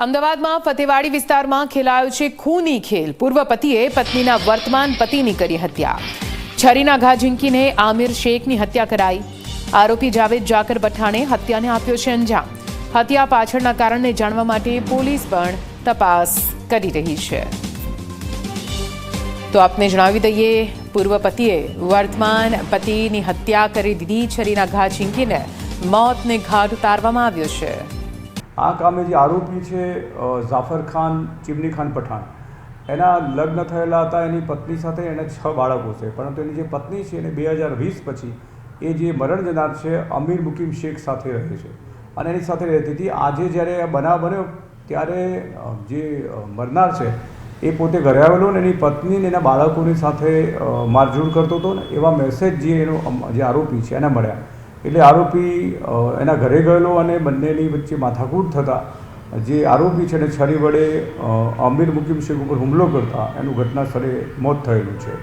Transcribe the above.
અમદાવાદમાં ફતેવાડી વિસ્તારમાં ખેલાયો છે ખૂની ખેલ। પૂર્વ પતિએ પત્નીના વર્તમાન પતિની કરી હત્યા। છરીના ઘા ઝીંકીને આમિર શેખની હત્યા કરાઈ। આરોપી જાવેદ જાકર પઠાણે હત્યાને આપ્યો છે અંજામ। હત્યા પાછળના કારણને જાણવા માટે પોલીસ પણ તપાસ કરી રહી છે। તો આપને જણાવી દઈએ, પૂર્વ પતિએ વર્તમાન પતિની હત્યા કરી દીધી। છરીના ઘા ઝીંકીને મોતને ઘાટ ઉતારવામાં આવ્યો છે। આ કામે જે આરોપી છે જાફર ખાન ચિમની ખાન પઠાણ, એના લગ્ન થયેલા હતા એની પત્ની સાથે। એને 6 બાળકો છે, પરંતુ એની જે પત્ની છે એને 2020 પછી એ જે મરણ જનાર છે અમીર મુકીમ શેખ સાથે રહે છે અને એની સાથે રહેતી હતી। આજે જ્યારે આ બનાવ બન્યો ત્યારે જે મરનાર છે એ પોતે ઘરે આવેલો ને એની પત્ની ને એના બાળકોની સાથે મારઝૂડ કરતો હતો ને એવા મેસેજ જે એનો જે આરોપી છે એને મળ્યા। એટલે આરોપી એના ઘરે ગયેલો અને બંનેની વચ્ચે માથાકૂટ થતાં જે આરોપી છે એને છરી વડે અમીર મુકીમ શેખ ઉપર હુમલો કરતા એનું ઘટના સ્થળે મોત થયેલું છે।